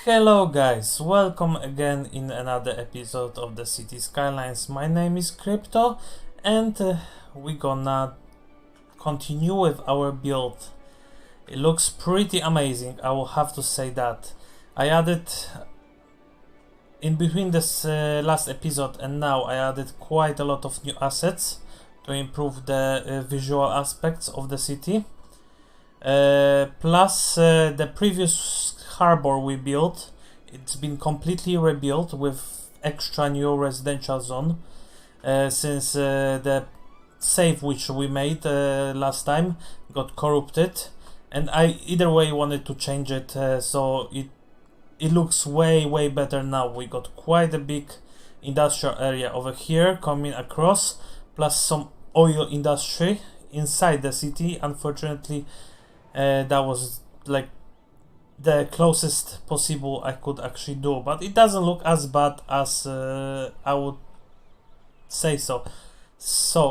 Hello guys, welcome again in another episode of the City Skylines. My name is Crypto and we're gonna continue with our build. It looks pretty amazing, I will have to say that. I added, in between this last episode and now, I added quite a lot of new assets to improve the visual aspects of the city. Plus the previous harbor we built, it's been completely rebuilt with extra new residential zone since the save which we made last time got corrupted, and I either way wanted to change it so it looks way better now. We got quite a big industrial area over here coming across, plus some oil industry inside the city. Unfortunately, that was like the closest possible I could actually do, but it doesn't look as bad as I would say so.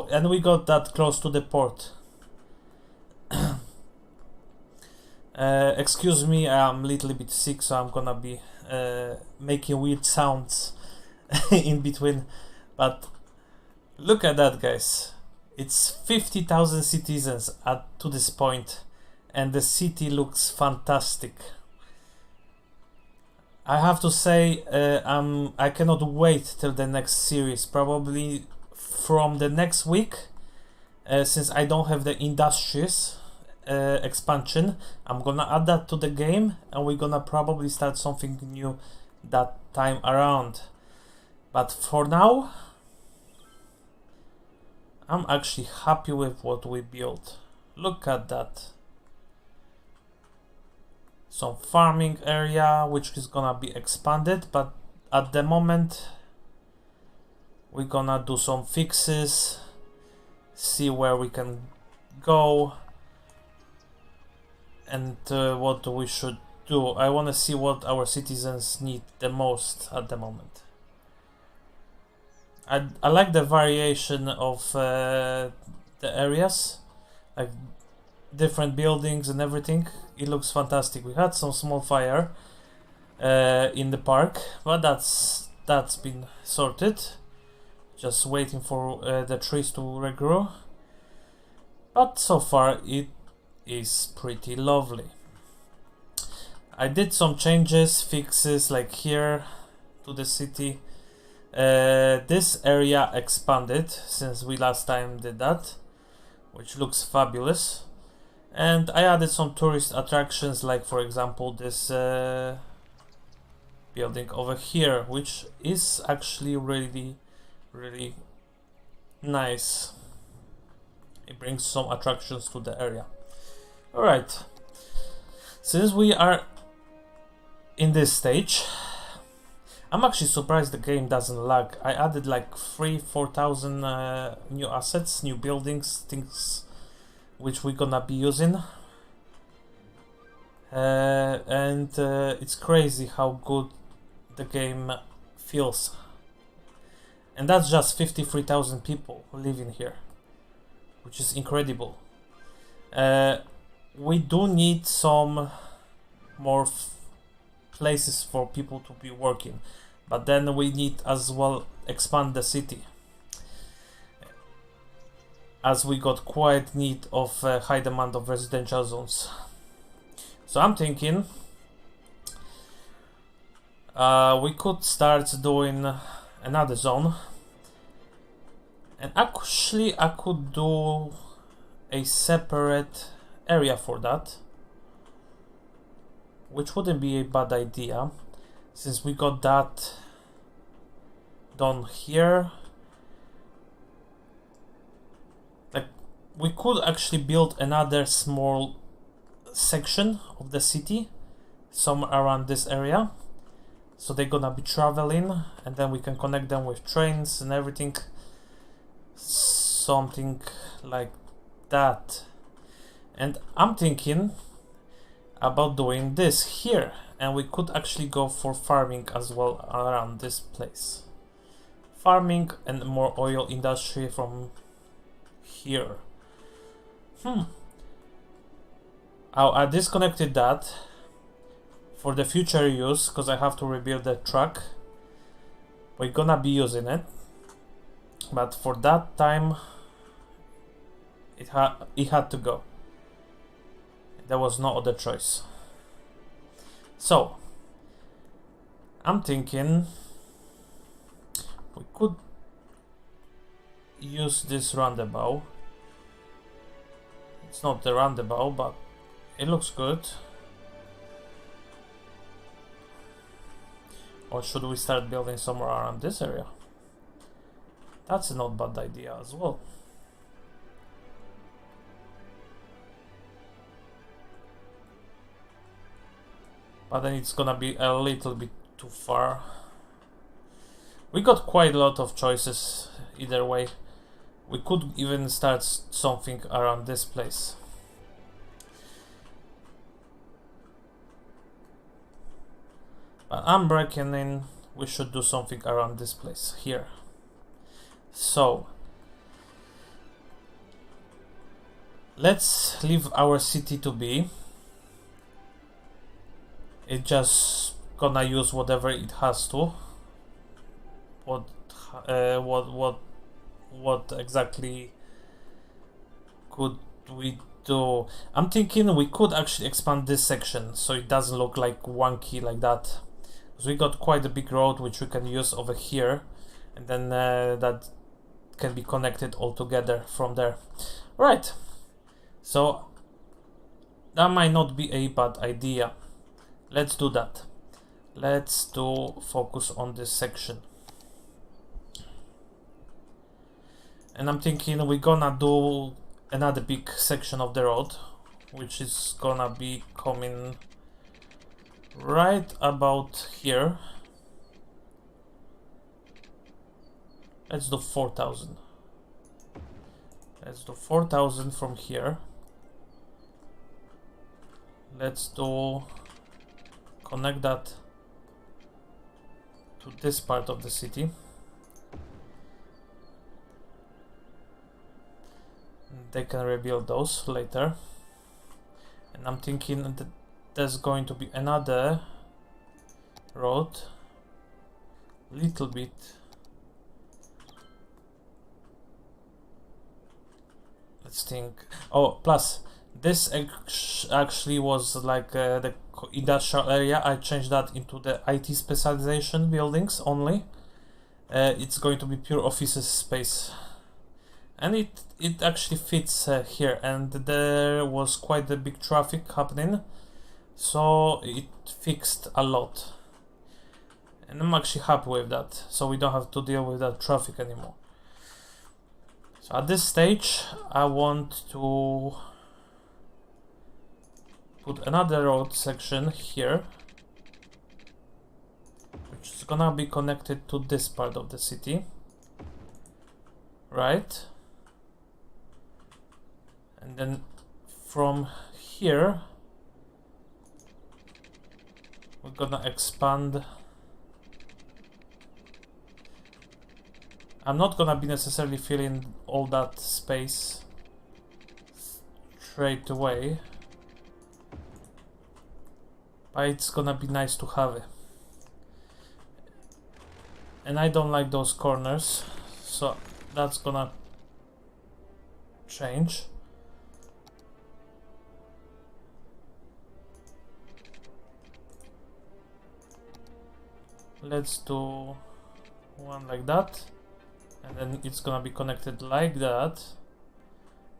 And we got that close to the port. Excuse me, I'm a little bit sick, so I'm gonna be making weird sounds in between, but look at that, guys. It's 50,000 citizens to this point, and the city looks fantastic. I have to say, I cannot wait till the next series, probably from the next week, since I don't have the industries expansion. I'm gonna add that to the game, and we're gonna probably start something new that time around. But for now, I'm actually happy with what we built. Look at that. Some farming area which is gonna be expanded, but at the moment we're gonna do some fixes, see where we can go and what we should do. I want to see what our citizens need the most at the moment. I like the variation of the areas, like different buildings and everything. It looks fantastic. We had some small fire in the park, but that's been sorted. Just waiting for the trees to regrow. But so far it is pretty lovely. I did some changes, fixes, like here to the city. This area expanded since we last time did that, which looks fabulous. And I added some tourist attractions, like for example this building over here, which is actually really nice. It brings some attractions to the area. Alright, since we are in this stage, I'm actually surprised the game doesn't lag. I added like 3,000-4,000 new assets, new buildings, things which we're gonna be using, and it's crazy how good the game feels. And that's just 53,000 people living here, which is incredible. We do need some more places for people to be working, but then we need as well expand the city, as we got quite need of high demand of residential zones. So I'm thinking we could start doing another zone, and actually I could do a separate area for that, which wouldn't be a bad idea since we got that done here. We could actually build another small section of the city somewhere around this area, so they're gonna be traveling, and then we can connect them with trains and everything, something like that. And I'm thinking about doing this here, and we could actually go for farming as well around this place. Farming and more oil industry from here. Oh, I disconnected that for the future use, because I have to rebuild the truck. We're gonna be using it, but for that time it had to go. There was no other choice. So I'm thinking we could use this roundabout. It's not the roundabout, but it looks good. Or should we start building somewhere around this area? That's a not bad idea as well. But then it's gonna be a little bit too far. We got quite a lot of choices either way. We could even start something around this place. But I'm reckoning we should do something around this place here. So let's leave our city to be. It just gonna use whatever it has to. What exactly could we do? I'm thinking we could actually expand this section so it doesn't look like wonky like that. Because we got quite a big road which we can use over here, and then that can be connected all together from there. Right. So that might not be a bad idea. Let's do that. Let's focus on this section. And I'm thinking we're gonna do another big section of the road, which is gonna be coming right about here. Let's do 4,000. Let's do 4,000 from here. Let's connect that to this part of the city. They can rebuild those later. And I'm thinking that there's going to be another road, little bit let's think. Oh, plus this actually was like the industrial area. I changed that into the IT specialization buildings only. It's going to be pure offices space, and it actually fits here, and there was quite a big traffic happening, so it fixed a lot, and I'm actually happy with that, so we don't have to deal with that traffic anymore. So at this stage I want to put another road section here, which is gonna be connected to this part of the city, right? And then from here we're gonna expand. I'm not gonna be necessarily filling all that space straight away, but it's gonna be nice to have it. And I don't like those corners, so that's gonna change. Let's do one like that, and then it's gonna be connected like that.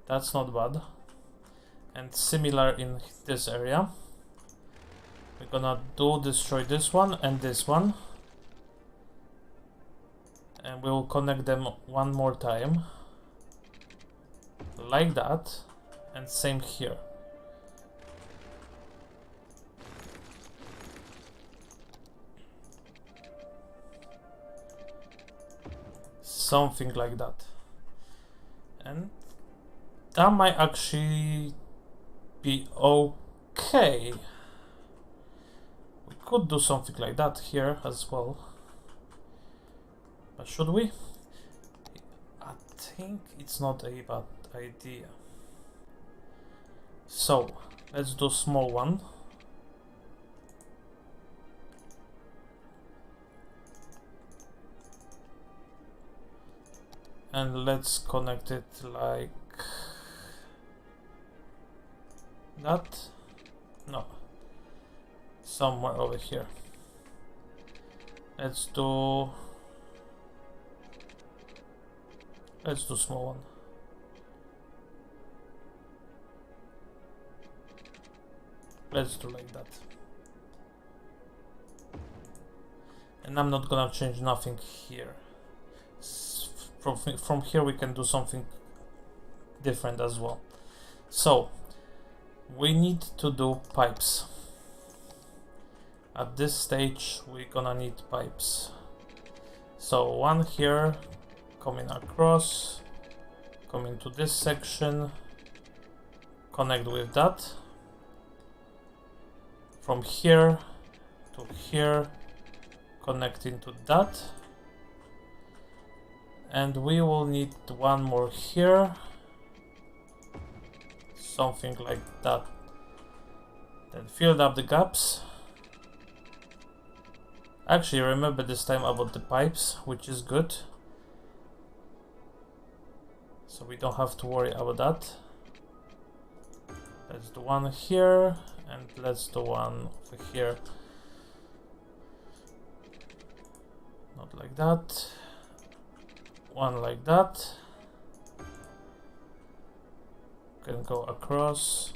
That's not bad. And similar in this area. We're gonna destroy this one and this one, and we'll connect them one more time like that, and same here. Something like that, and that might actually be okay. We could do something like that here as well, but should we? I think it's not a bad idea. So let's do small one. And let's connect it like that. No, somewhere over here. Let's do small one. Let's do like that. And I'm not gonna change nothing here. From here we can do something different as well. So we need to do pipes. At this stage we're gonna need pipes. So one here coming across, coming to this section, connect with that. From here to here, connecting to that. And we will need one more here, something like that. Then fill up the gaps. Actually, remember this time about the pipes, which is good. So we don't have to worry about that. Let's do one here, and let's do one over here. Not like that. One like that. Can go across.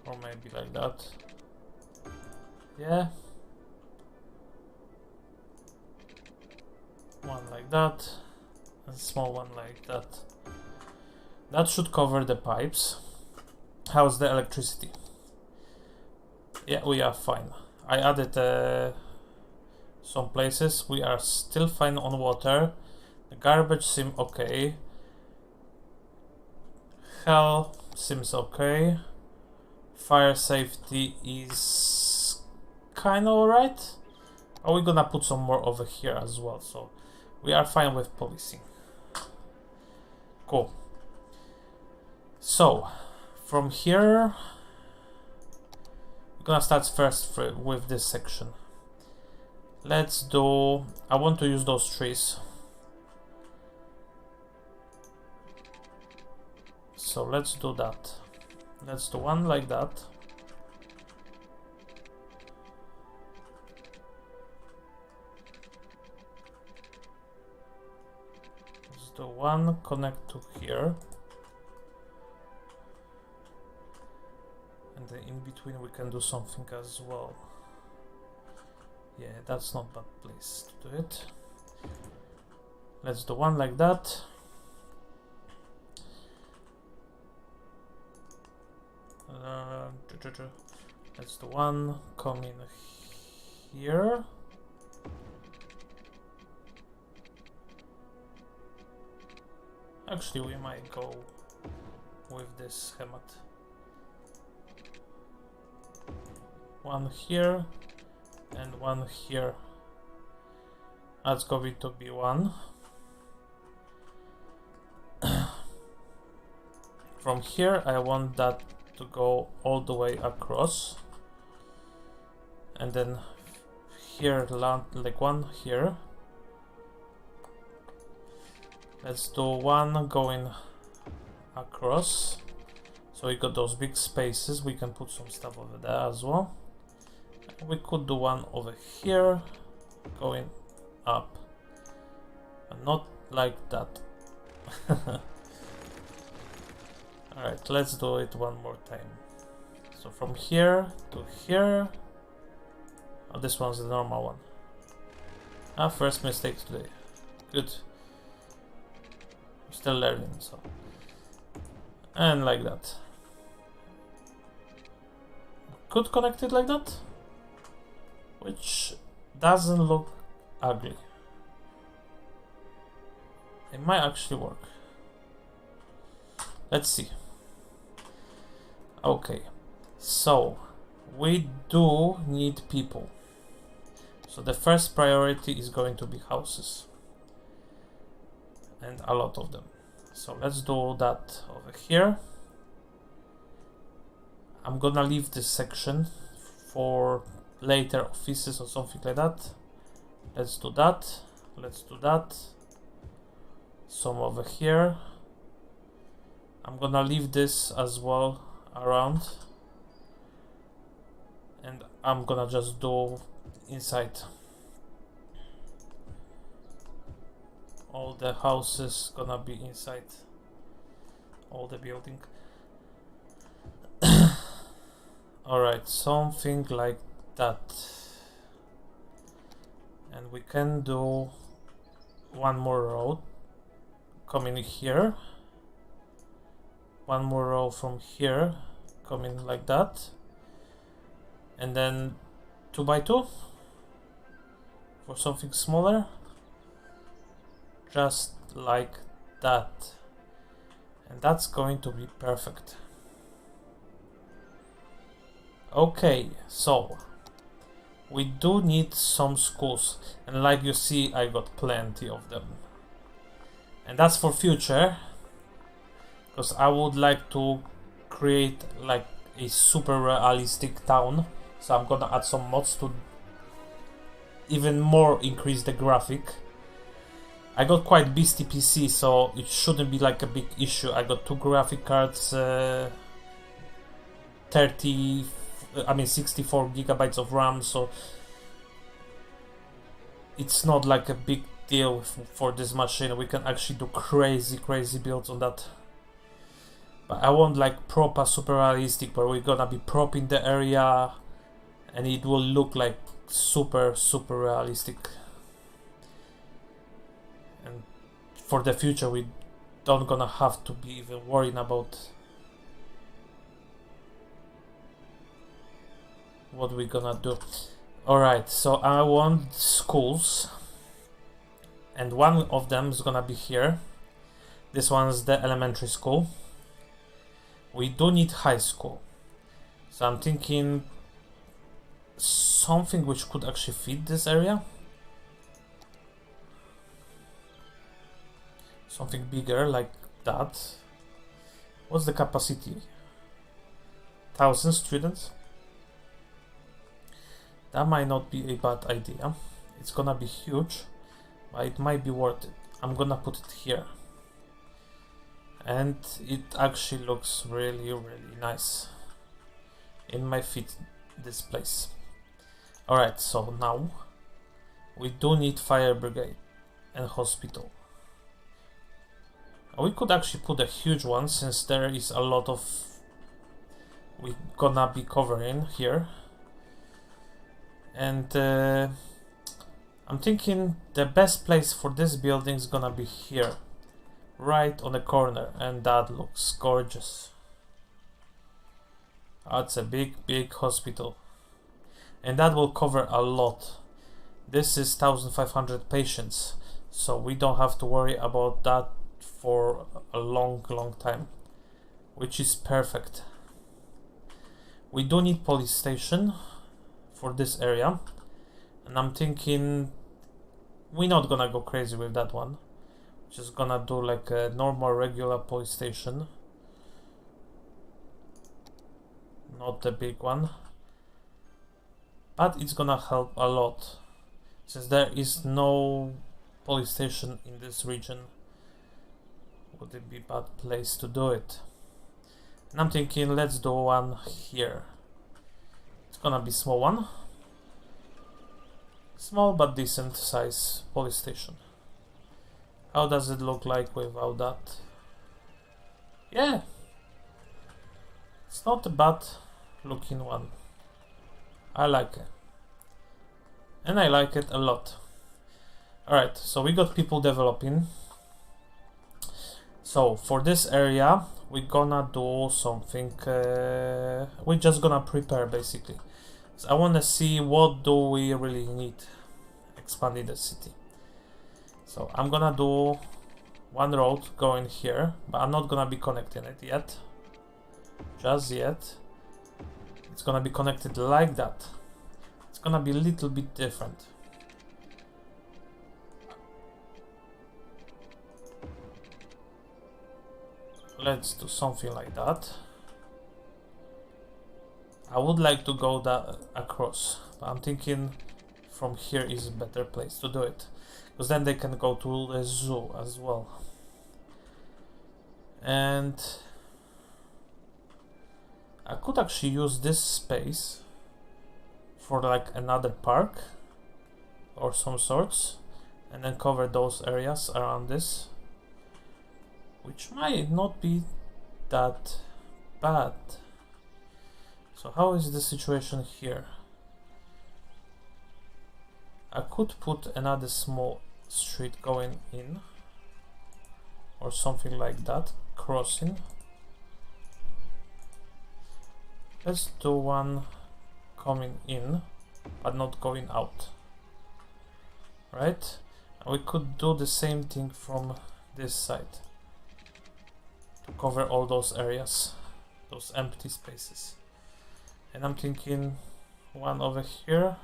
Or maybe like that. Yeah. One like that. And a small one like that. That should cover the pipes. How's the electricity? Yeah, we are fine. I added some places. We are still fine on water. The garbage seems okay. Hell seems okay. Fire safety is kind of alright. Are we gonna put some more over here as well? So we are fine with policing. Cool. So from here, we're gonna start first with this section. Let's do. I want to use those trees. So let's do that. Let's do one like that. Let's do one connect to here. And then in between we can do something as well. Yeah, that's not bad place to do it. Let's do one like that. Let's do one coming here. Actually, we might go with this schemat. One here and one here. That's going to be one. From here, I want that to go all the way across, and then here land like one here. Let's do one going across, so we got those big spaces. We can put some stuff over there as well. We could do one over here going up, but not like that. Alright, let's do it one more time. So from here to here. Oh, this one's the normal one. Ah, first mistake today. Good. I'm still learning, so. And like that. Could connect it like that, which doesn't look ugly. It might actually work. Let's see. Okay, so we do need people. So the first priority is going to be houses, and a lot of them. So let's do that over here. I'm gonna leave this section for later offices or something like that. Let's do that. Let's do that. Some over here. I'm gonna leave this as well around. And I'm gonna just do inside. All the houses gonna be inside. All the building. Alright, something like that. And we can do one more row coming here. One more row from here coming like that. And then 2 by 2 for something smaller. Just like that. And that's going to be perfect. Okay, so we do need some schools, and like you see, I got plenty of them. And that's for future, because I would like to create like a super realistic town. So I'm gonna add some mods to even more increase the graphic. I got quite beastie PC, so it shouldn't be like a big issue. I got 2 graphic cards, 64 gigabytes of RAM, so it's not like a big deal for this machine. We can actually do crazy builds on that. But I want like proper super realistic, where we're gonna be propping the area and it will look like super realistic. And for the future, we don't gonna have to be even worrying about what we're gonna do. Alright, so I want schools, and one of them is gonna be here. This one's the elementary school. We do need high school, so I'm thinking something which could actually fit this area. Something bigger like that. What's the capacity? 1,000 students? That might not be a bad idea. It's gonna be huge, but it might be worth it. I'm gonna put it here. And it actually looks really nice. It might fit this place. Alright, so now we do need fire brigade and hospital. We could actually put a huge one, since there is a lot of we're gonna be covering here. And I'm thinking the best place for this building is gonna be here, right on the corner, and that looks gorgeous. That's a big hospital, and that will cover a lot. This is 1,500 patients, so we don't have to worry about that for a long time, which is perfect. We do need police station for this area, and I'm thinking we're not gonna go crazy with that one. Just gonna do like a normal regular police station, not the big one, but it's gonna help a lot since there is no police station in this region. Would it be a bad place to do it? And I'm thinking let's do one here. It's gonna be small one. Small but decent size police station. How does it look like without that? Yeah, it's not a bad looking one. I like it, and I like it a lot. Alright, so we got people developing. So for this area we're gonna do something, we're just gonna prepare basically. So I wanna see what do we really need expanding the city. So I'm gonna do one road going here, but I'm not gonna be connecting it yet. Just yet. It's gonna be connected like that. It's gonna be a little bit different. Let's do something like that. I would like to go that across, but I'm thinking from here is a better place to do it, because then they can go to the zoo as well. And I could actually use this space for like another park or some sorts, and then cover those areas around this, which might not be that bad. So how is the situation here? I could put another small street going in or something like that, crossing. Let's do one coming in but not going out, right? And we could do the same thing from this side to cover all those areas, those empty spaces. And I'm thinking one over here.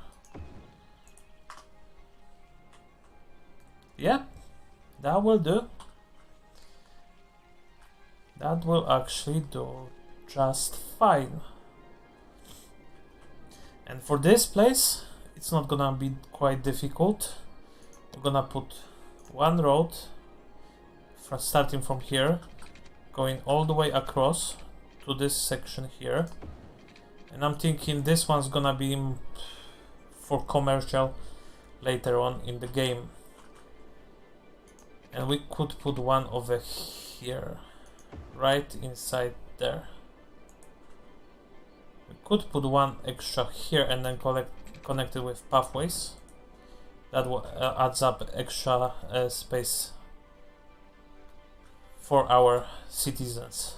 Yeah, that will do. That will actually do just fine. And for this place, it's not gonna be quite difficult. We're gonna put one road starting from here, going all the way across to this section here. And I'm thinking this one's gonna be for commercial later on in the game. And we could put one over here, right inside there. We could put one extra here and then connect it with pathways. That adds up extra space for our citizens.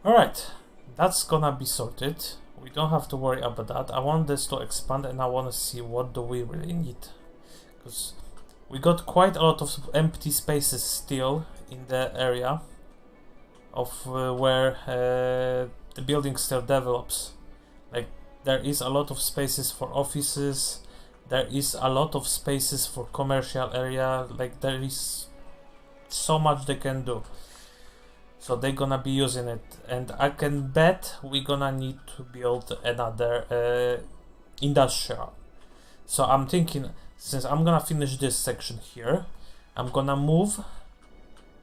Alright, that's gonna be sorted. We don't have to worry about that. I want this to expand and I want to see what do we really need. Because we got quite a lot of empty spaces still in the area of where the building still develops. Like, there is a lot of spaces for offices, there is a lot of spaces for commercial area, like there is so much they can do. So they're gonna be using it, and I can bet we're gonna need to build another industrial. So I'm thinking, since I'm gonna finish this section here, I'm gonna move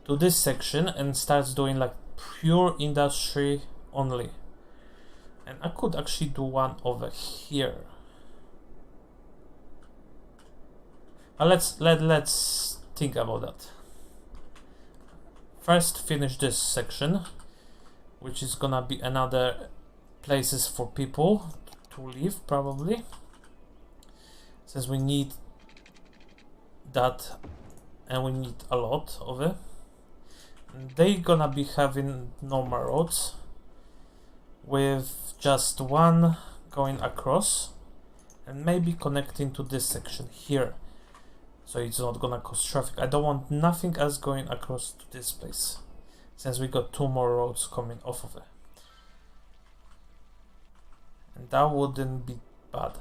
to this section and start doing like pure industry only. And I could actually do one over here. But let's think about that. First finish this section, which is gonna be another places for people to live probably, since we need that and we need a lot of it. They're gonna be having normal roads with just one going across and maybe connecting to this section here, so it's not gonna cause traffic. I don't want nothing else going across to this place, since we got two more roads coming off of it, and that wouldn't be bad.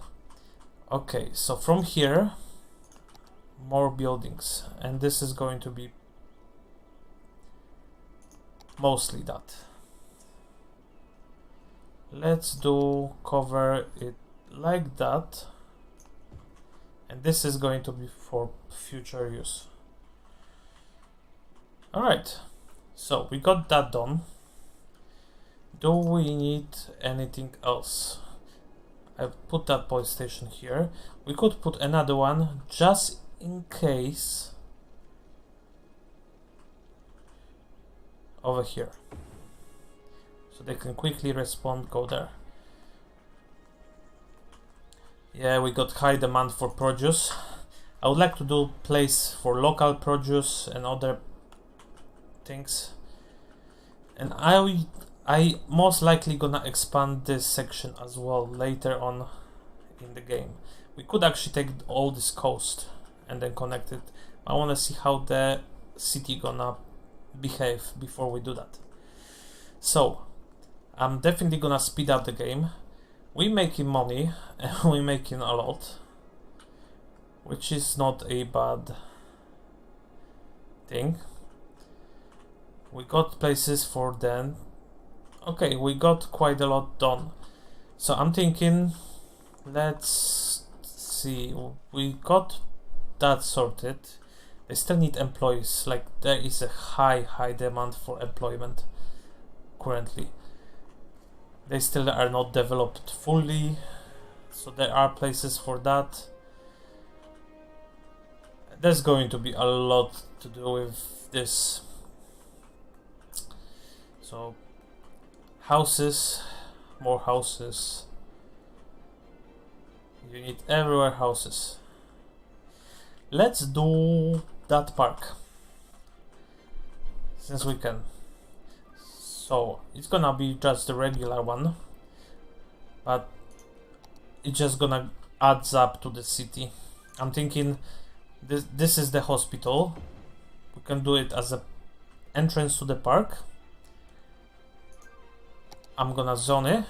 Okay, so from here more buildings, and this is going to be mostly that. Let's cover it like that, and this is going to be for future use. Alright, so we got that done. Do we need anything else? I've put that police station here. We could put another one just in case over here, so they can quickly respond, go there. Yeah, we got high demand for produce. I would like to do place for local produce and other things, and I most likely gonna expand this section as well later on in the game. We could actually take all this coast and then connect it. I want to see how the city gonna behave before we do that. So I'm definitely gonna speed up the game. We're making money and we're making a lot, which is not a bad thing. We got places for them. Okay, we got quite a lot done. So I'm thinking let's see. We got that sorted. They still need employees. Like, there is a high demand for employment currently. They still are not developed fully, so there are places for that. There's going to be a lot to do with this. So, houses, more houses. You need everywhere houses. Let's do that park, since we can. So it's gonna be just the regular one, but it's just gonna adds up to the city. I'm thinking this is the hospital. We can do it as a entrance to the park. I'm gonna zone it.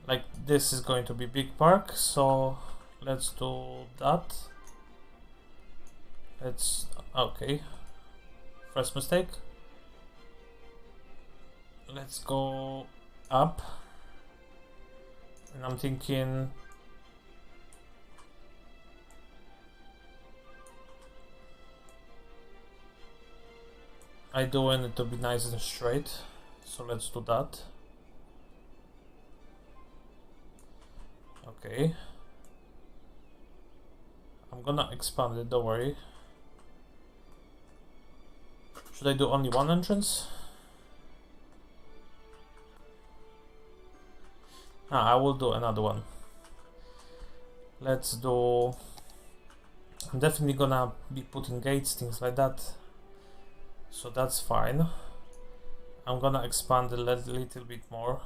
Like, this is going to be big park, so let's do that. Okay. First mistake. Let's go up. And I'm thinking I do want it to be nice and straight, so let's do that. Okay. I'm gonna expand it, don't worry. Should I do only one entrance? I will do another one. Let's do... I'm definitely gonna be putting gates, things like that. So that's fine. I'm gonna expand a little bit more.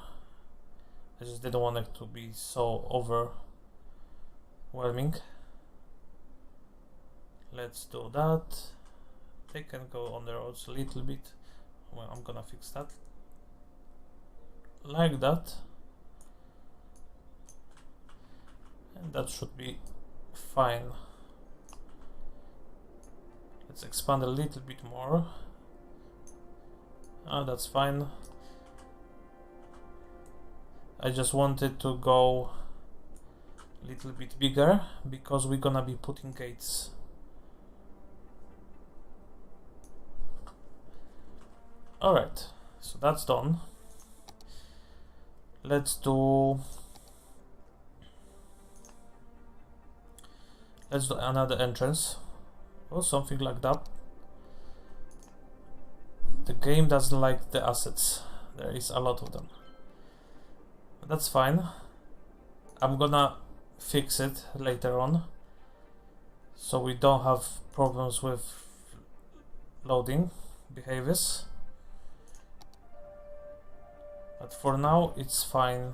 I just didn't want it to be so overwhelming. Let's do that. They can go on the roads a little bit. Well, I'm gonna fix that. Like that. And that should be fine. Let's expand a little bit more. That's fine. I just wanted to go a little bit bigger because we're gonna be putting gates. Alright, so that's done. Let's do another entrance or something like that. The game doesn't like the assets. There is a lot of them. But that's fine. I'm gonna fix it later on, so we don't have problems with loading behaviors. But for now, it's fine.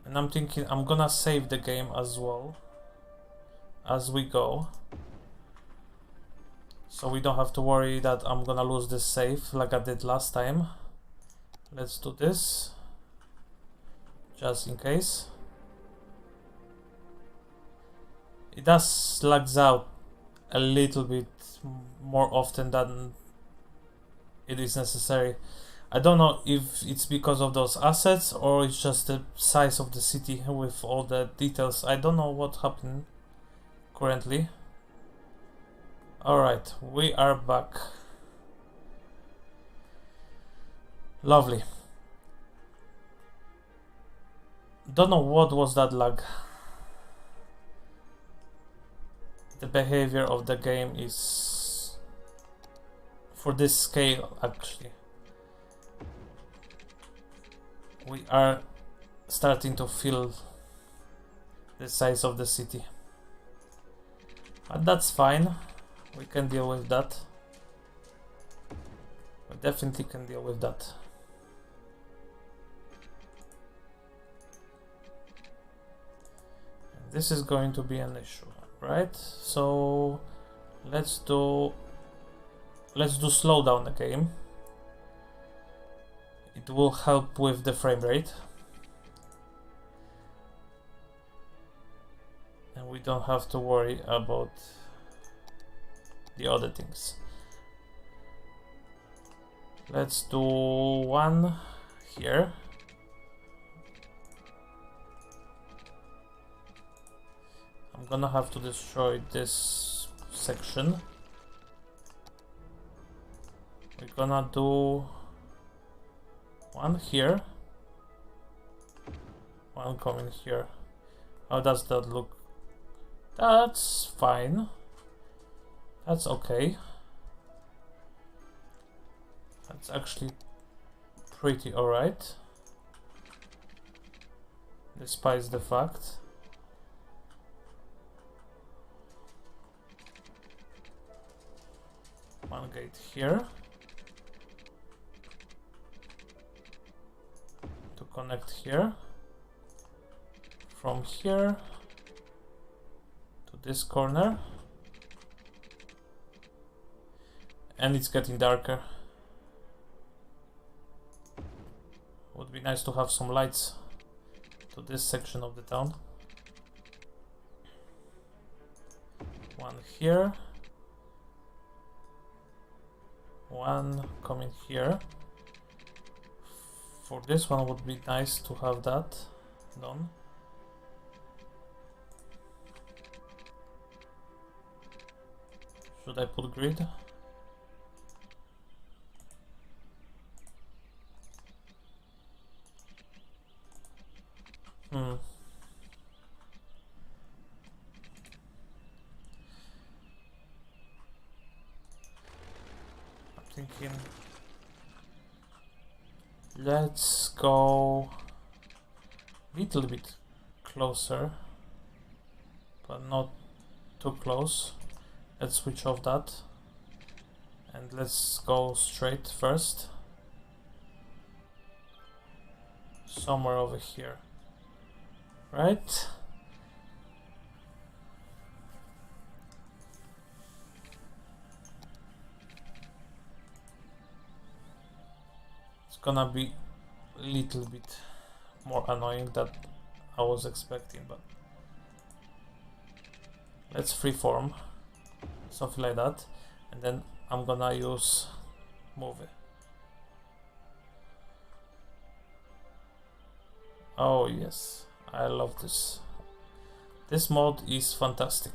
And I'm thinking I'm gonna save the game as well as we go, so we don't have to worry that I'm gonna lose this save like I did last time. Let's do this just in case. It does lags out a little bit more often than it is necessary. I don't know if it's because of those assets or it's just the size of the city with all the details. I don't know what happened currently. Alright, we are back. Lovely. Don't know what was that lag. The behavior of the game is for this scale actually. We are starting to feel the size of the city. But that's fine. We can deal with that. We definitely can deal with that. This is going to be an issue, right? So let's do slow down the game. It will help with the frame rate. And we don't have to worry about the other things. Let's do one here. gonna have to destroy this section. We're gonna do one here, one coming here. How does that look? That's fine. That's okay. That's actually pretty alright, despite the fact. One gate here to connect here. From here to this corner. And it's getting darker. Would be nice to have some lights to this section of the town. One here. One coming here. For this one would be nice to have that done. Should I put grid? I'm thinking let's go a little bit closer, but not too close. Let's switch off that and let's go straight first. Somewhere over here. Right? It's gonna be a little bit more annoying than I was expecting, but let's freeform something like that, and then I'm gonna use movie. Oh yes, I love this. This mod is fantastic.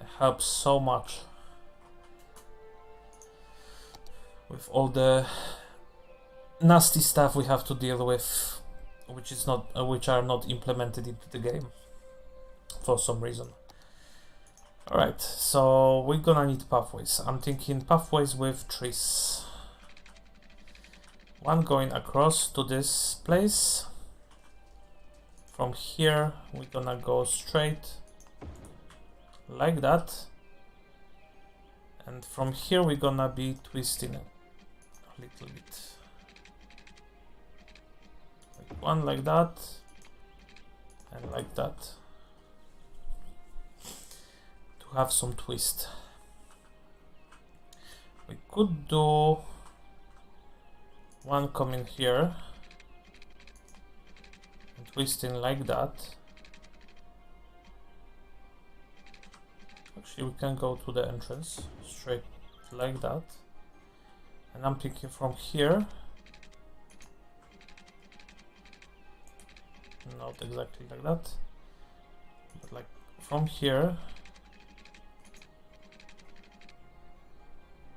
It helps so much with all the nasty stuff we have to deal with, which are not implemented into the game for some reason. Alright, so we're gonna need pathways. I'm thinking pathways with trees. One going across to this place. From here we're gonna go straight like that, and from here we're gonna be twisting it a little bit, like one like that and like that, to have some twist. We could do one coming here and twisting like that. Actually, we can go to the entrance straight like that, and I'm thinking from here, not exactly like that, but like from here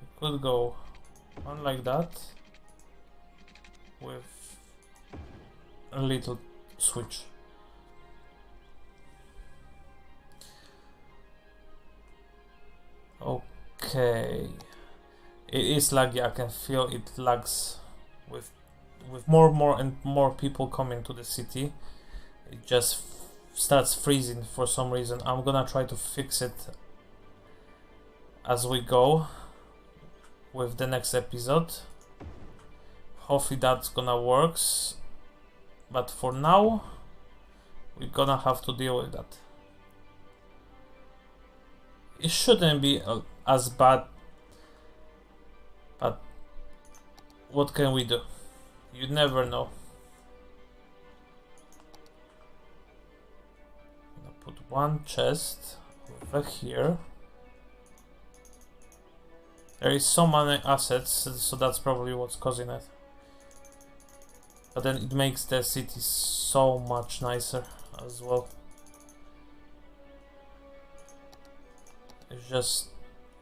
we could go one like that with a little switch. Okay, it is laggy. I can feel it lags with more and more people coming to the city. It just starts freezing for some reason. I'm gonna try to fix it as we go with the next episode. Hopefully that's gonna work, but for now we're gonna have to deal with that. It shouldn't be as bad, but what can we do? You never know. I'm gonna put one chest over here. There is so many assets, so that's probably what's causing it. But then it makes the city so much nicer as well. It's just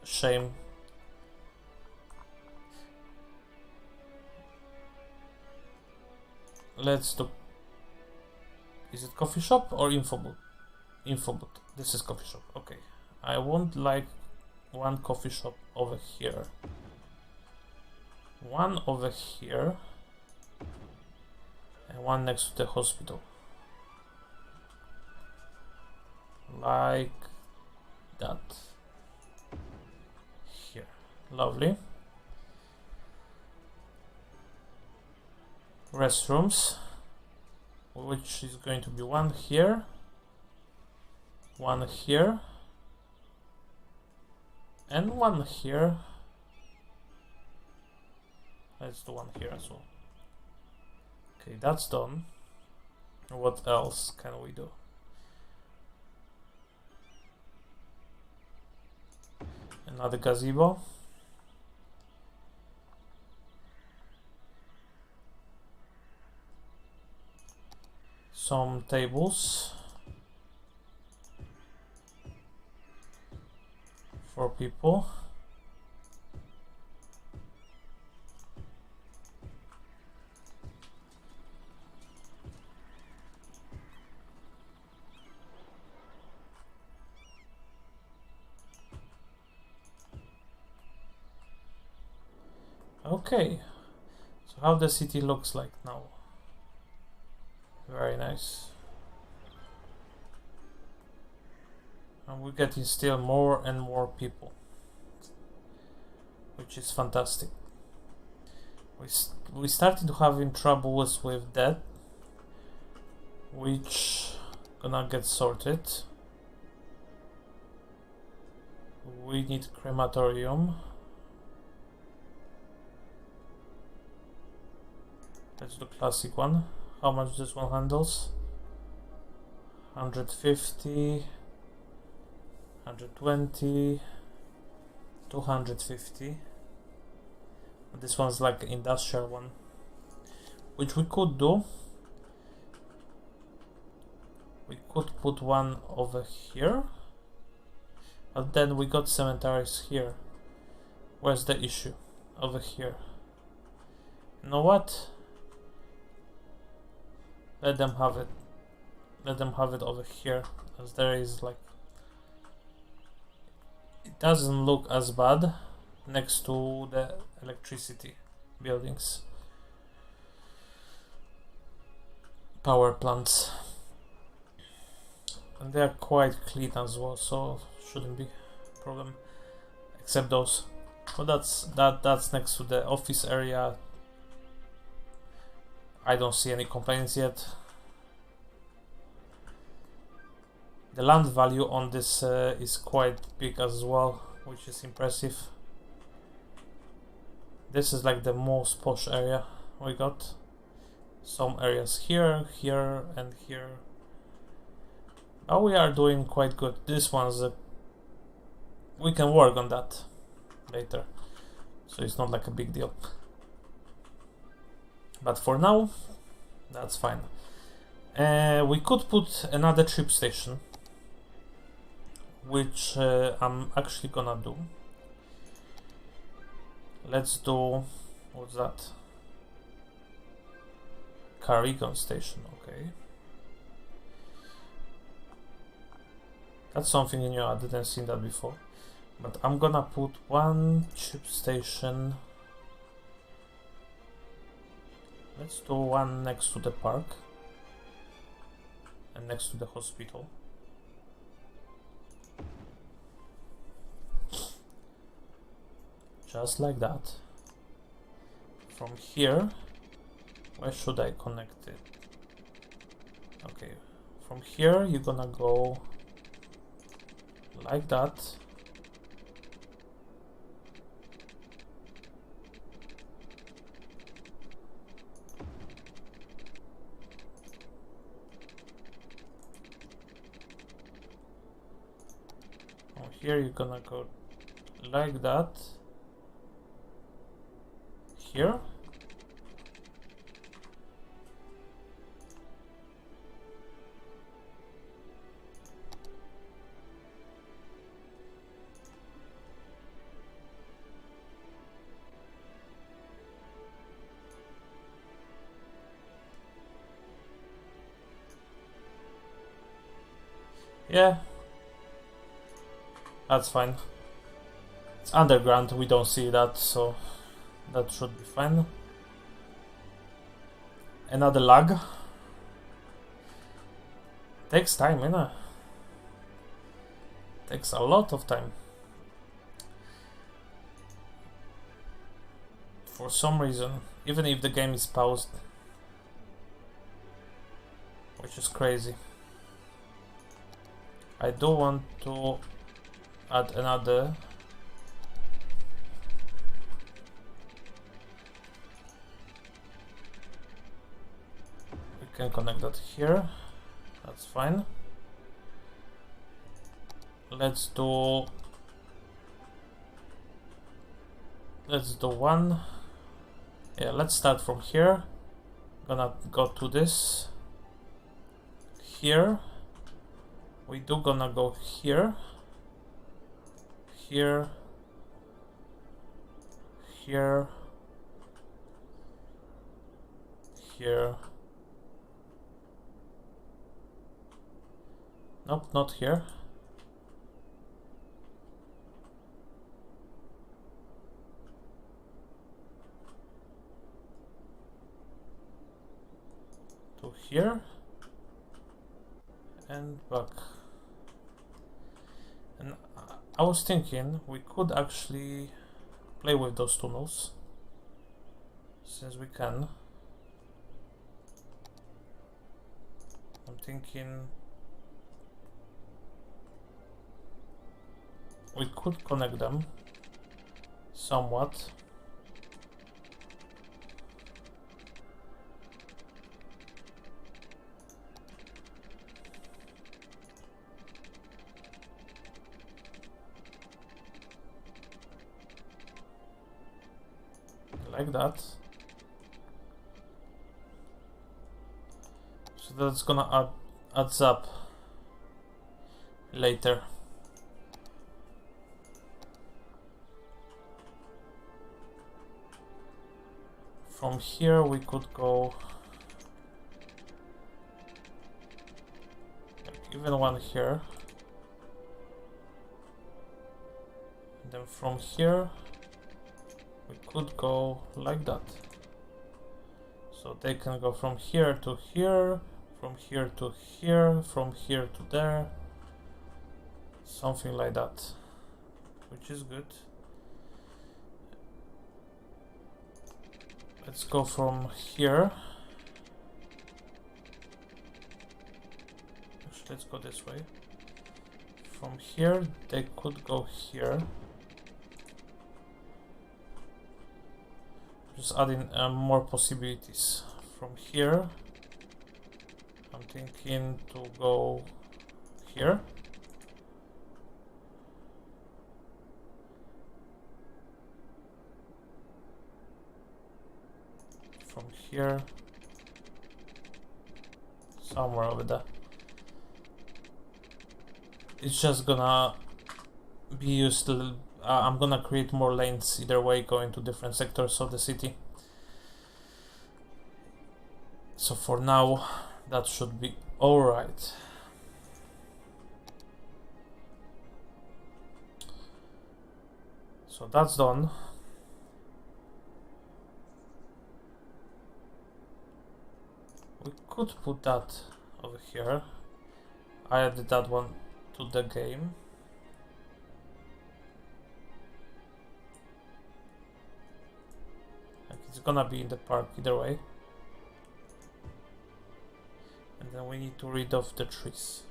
a shame. Let's do. Is it coffee shop or info booth? Info booth. This is coffee shop. Okay. I want like one coffee shop over here. One over here. And one next to the hospital. Like that. Here. Lovely. Restrooms. Which is going to be one here. One here. And one here. Let's do one here as well. Okay, that's done. What else can we do? Another gazebo. Some tables for people. Okay, so how the city looks like now. Very nice. And we're getting still more and more people, which is fantastic. We started to having troubles with that, which gonna get sorted. We need crematorium. Let's do classic one. How much this one handles? 150, 120, 250. This one's like an industrial one, which we could do. We could put one over here, but then we got cemeteries here. Where's the issue? Over here. You know what? Let them have it. Let them have it over here, as there is like, it doesn't look as bad next to the electricity buildings, power plants, and they are quite clean as well, so shouldn't be a problem, except those. But that's next to the office area. I don't see any complaints yet. The land value on this is quite big as well, which is impressive. This is like the most posh area we got. Some areas here, here, and here. But we are doing quite good. This one's we can work on that later, so it's not like a big deal. But for now, that's fine. We could put another trip station, which I'm actually gonna do. Let's do, what's that? Carrigan station, okay. That's something new, I didn't see that before. But I'm gonna put one trip station. Let's do one next to the park and next to the hospital. Just like that. From here, where should I connect it? Okay, from here you're gonna go like that. Here you're gonna go like that. Here. Yeah. That's fine. It's underground, we don't see that, so that should be fine. Another lag. Takes time, innit? Takes a lot of time. For some reason, even if the game is paused. Which is crazy. I do want to add another. We can connect that here. That's fine. Let's do one. Yeah, let's start from here. Gonna go to this. Here. We do gonna go here. Here. Here. Here. Nope, not here. To here. And back. And I was thinking we could actually play with those tunnels. Since we can. I'm thinking we could connect them somewhat. Like that. So that's gonna adds up later. From here we could go like even one here. And then from here we could go like that. So they can go from here to here, from here to here, from here to there. Something like that. Which is good. Let's go from here. Actually, let's go this way. From here, they could go here. Just adding more possibilities. From here, I'm thinking to go here. From here, somewhere over there. It's just gonna be used to, I'm gonna create more lanes either way going to different sectors of the city. So for now that should be alright. So that's done. We could put that over here. I added that one to the game. Like it's gonna be in the park either way. And then we need to rid of the trees.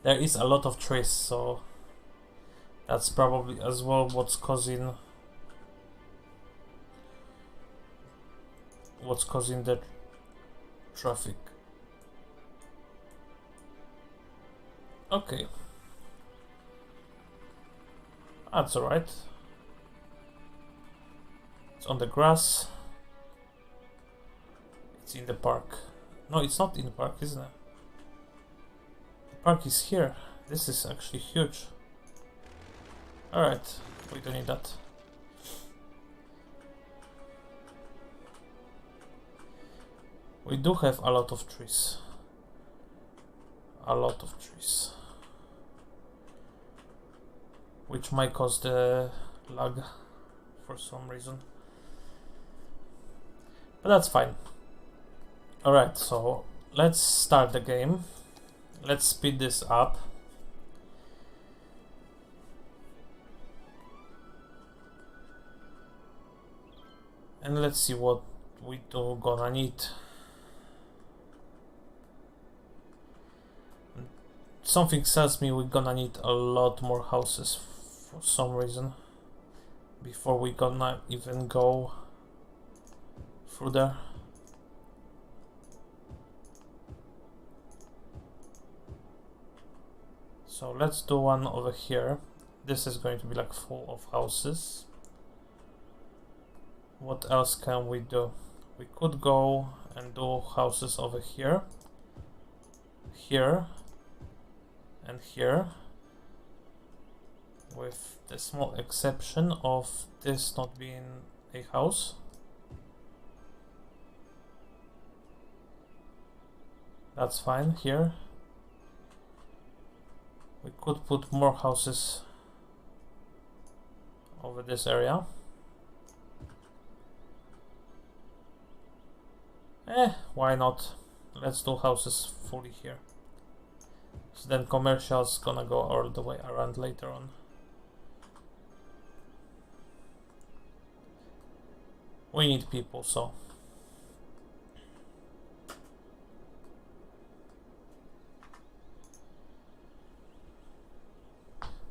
There is a lot of trees, so that's probably as well what's causing the traffic. Okay, that's alright. It's on the grass. It's in the park. No, it's not in the park, isn't it? The park is here. This is actually huge. Alright, we don't need that. We do have a lot of trees. a lot of trees, which might cause the lag for some reason, but that's fine. Alright, so let's start the game. Let's speed this up. And let's see what we do gonna need. Something tells me we're gonna need a lot more houses for some reason before we gonna even go through there. So let's do one over here. This is going to be like full of houses. What else can we do? We could go and do houses over here, here, and here, with the small exception of this not being a house. That's fine. Here we could put more houses over this area. Why not? Let's do houses fully here. So then commercial's gonna go all the way around later on. We need people, so.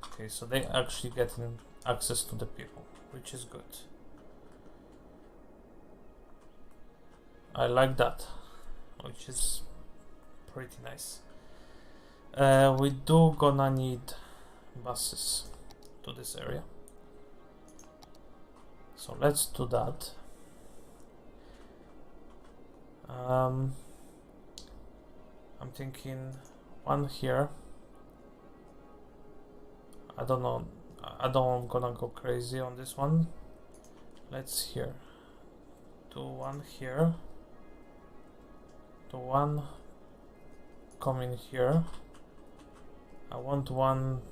Okay, so they actually getting access to the people, which is good. I like that, which is pretty nice. We do gonna need buses to this area, so let's do that. I'm thinking one here. I don't know, I don't gonna go crazy on this one. Let's here do one here, do one coming here. I want one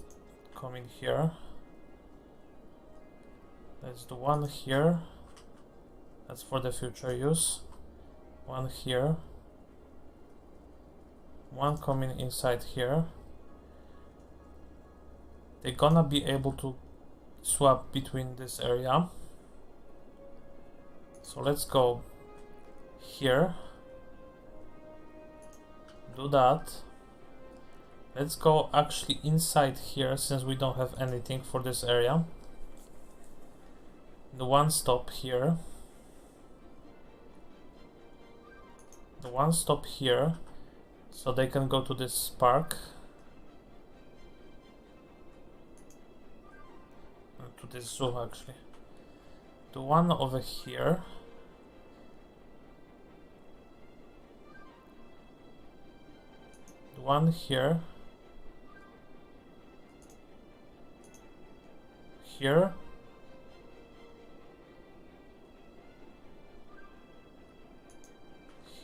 coming here. Let's do one here, that's for the future use. One here, one coming inside here. They're gonna be able to swap between this area. So let's go here, do that. Let's go actually inside here, since we don't have anything for this area. The one stop here, the one stop here, so they can go to this park, to this zoo actually. The one over here, the one here, here,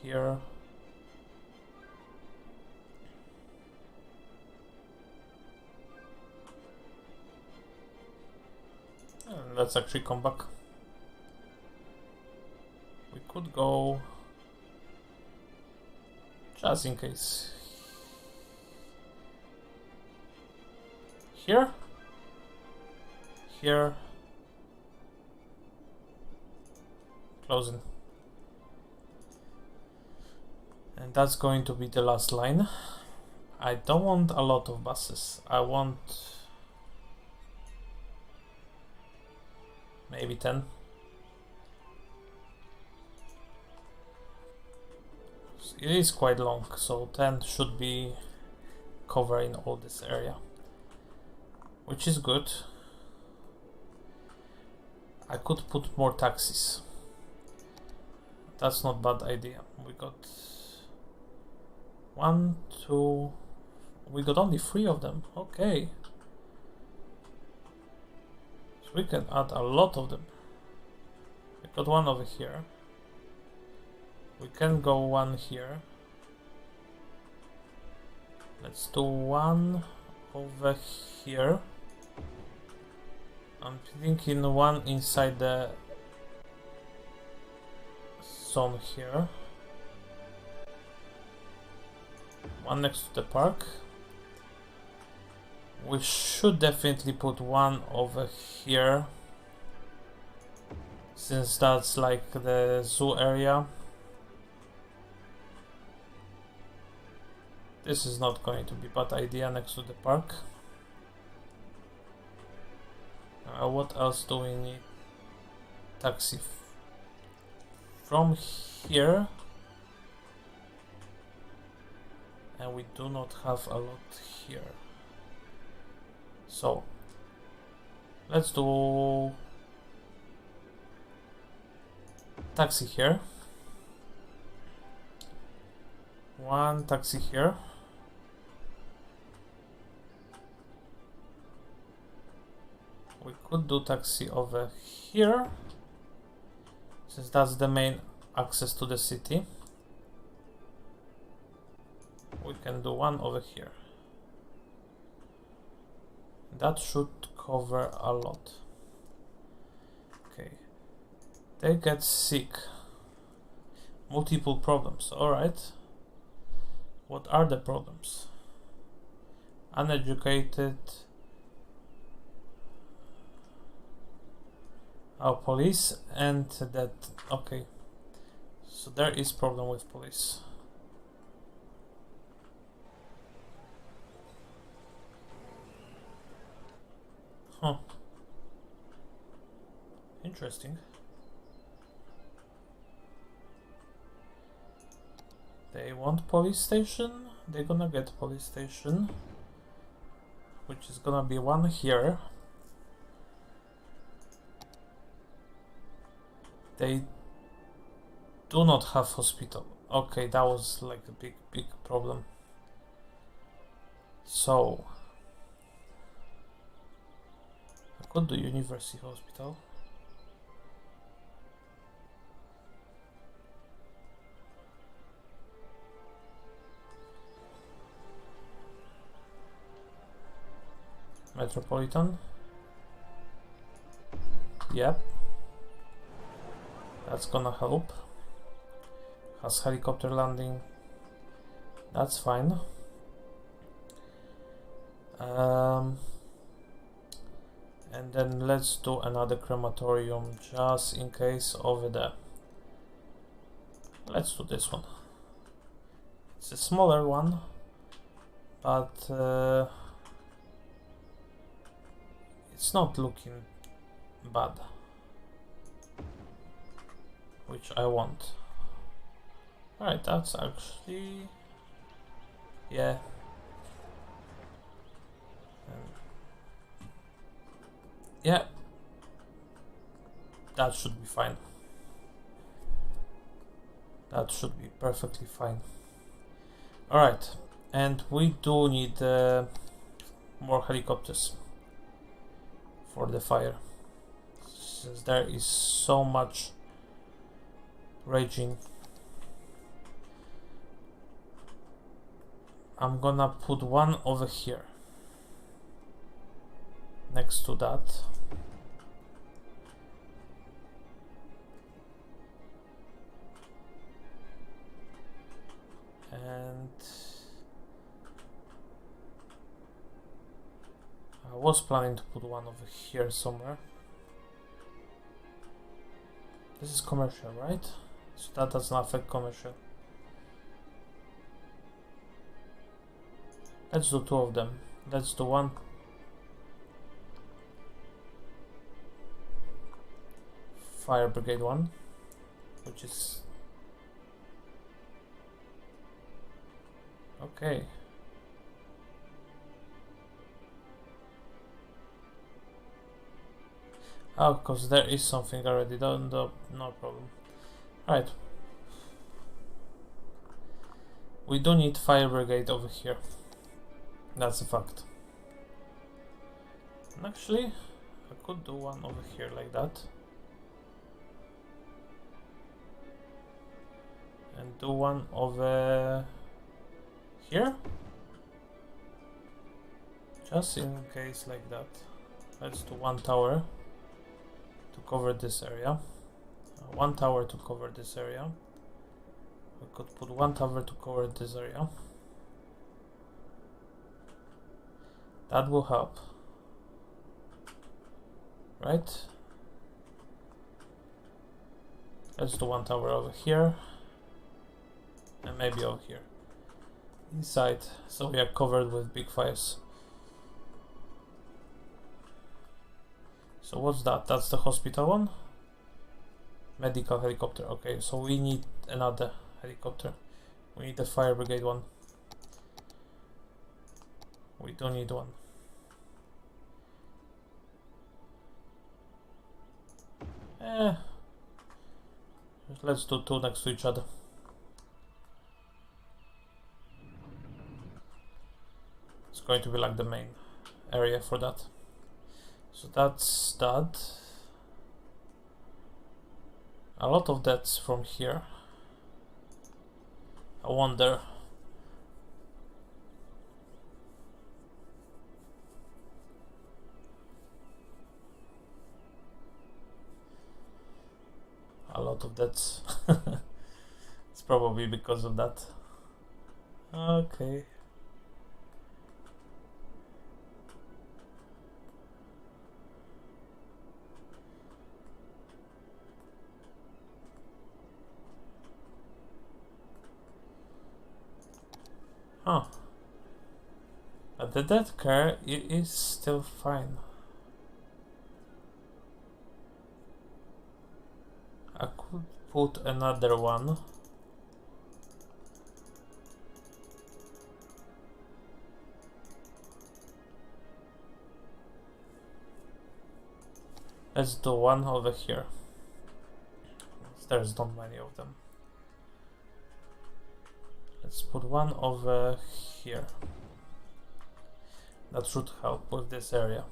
here, and let's actually come back. We could go, just in case, here, here, closing. And that's going to be the last line. I don't want a lot of buses. I want maybe 10. It is quite long, so 10 should be covering all this area, which is good. I could put more taxis. That's not bad idea. We got 1, 2, we got only 3 of them. Okay, so we can add a lot of them. We got one over here. We can go one here. Let's do one over here. I'm thinking one inside the zone here. One next to the park. We should definitely put one over here, since that's like the zoo area. This is not going to be a bad idea next to the park. What else do we need? Taxi. From here. And we do not have a lot here. So let's do taxi here. One taxi here. We could do taxi over here, since that's the main access to the city. We can do one over here. That should cover a lot. Okay. They get sick. Multiple problems. Alright. What are the problems? Uneducated. Our police and that. Okay. So there is problem with police. Huh. Interesting. They want police station. They're gonna get police station, which is gonna be one here. They do not have hospital. Okay, that was like a big problem. So I could do University Hospital. Metropolitan. Yep. That's gonna help. Has helicopter landing. That's fine. And then let's do another crematorium just in case over there. Let's do this one. It's a smaller one, but it's not looking bad, which I want. Alright, that's actually, yeah. Yeah, that should be fine. That should be perfectly fine. Alright, and we do need more helicopters for the fire, since there is so much raging. I'm gonna put one over here next to that. And I was planning to put one over here somewhere. This is commercial, right? So that does not affect commercial. Let's do two of them. Let's do one. Fire brigade one, which is okay. Oh, because there is something already done, no problem. Alright. We do need fire brigade over here. That's a fact. And actually, I could do one over here like that. And do one over here. Just in case like that. Let's do one tower to cover this area. One tower to cover this area. We could put one tower to cover this area. That will help. Right? Let's do one tower over here. And maybe over here. Inside, so we are covered with big fires. So what's that? That's the hospital one? Medical helicopter. Okay, so we need another helicopter. We need the fire brigade one. We don't need one. Let's do two next to each other. It's going to be like the main area for that. So that's that. A lot of that's from here. I wonder. A lot of that's. It's probably because of that. Okay. Huh. But the death car is still fine. I could put another one. Let's do one over here. There's not many of them. Let's put one over here. That should help with this area.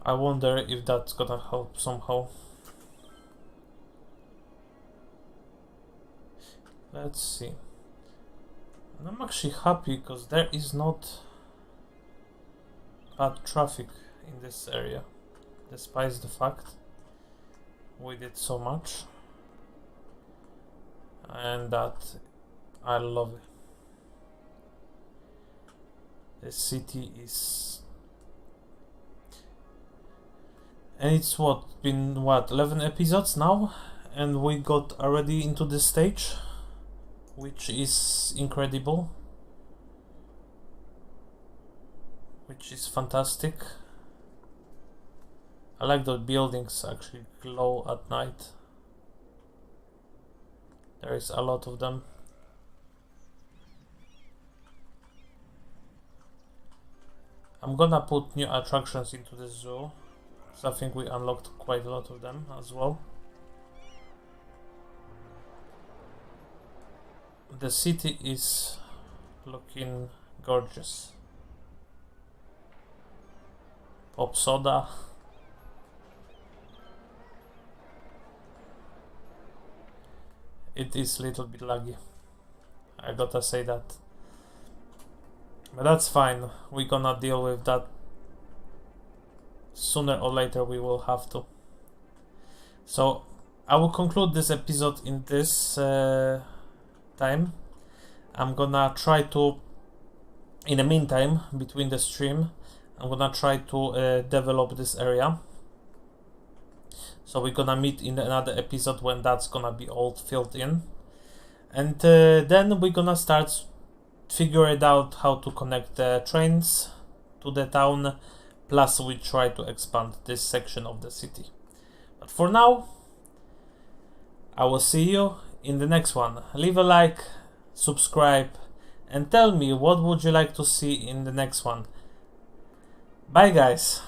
I wonder if that's gonna help somehow. Let's see. And I'm actually happy because there is not bad traffic in this area, despite the fact we did so much, and that I love it. The city is, and it's been 11 episodes now, and we got already into this stage, which is incredible, which is fantastic. I like the buildings actually glow at night. There is a lot of them. I'm gonna put new attractions into the zoo, so I think we unlocked quite a lot of them as well. The city is looking gorgeous. Pop soda. It is a little bit laggy, I gotta say that. But that's fine, we're gonna deal with that. Sooner or later we will have to. So I will conclude this episode in this time. I'm gonna try to, in the meantime, between the stream, I'm gonna try to develop this area. So we're gonna meet in another episode when that's gonna be all filled in. And then we're gonna start figuring out how to connect the trains to the town. Plus we try to expand this section of the city. But for now, I will see you in the next one. Leave a like, subscribe, and tell me what would you like to see in the next one. Bye guys!